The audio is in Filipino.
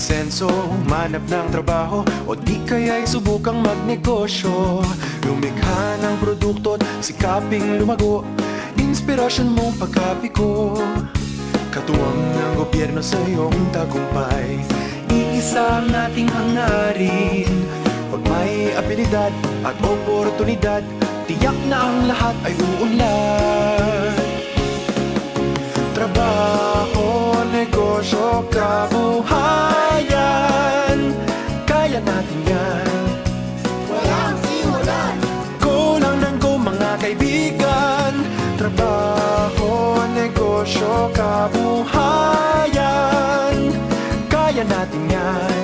umasenso, manap ng trabaho, o di kaya'y subukang magnegosyo. Lumikha ng produkto't sikaping lumago, inspirasyon mong pagkapiko. Katuwang ng gobyerno sa iyong tagumpay, iisa ang ating hangarin. Pag may abilidad at oportunidad, tiyak na ang lahat ay uunlad. Trabaho, negosyo, kabuhayan, kaya natin yan. Walang iwanan. Go lang ng go mga kaibigan. Trabaho, negosyo, kabuhayan, kaya natin yan.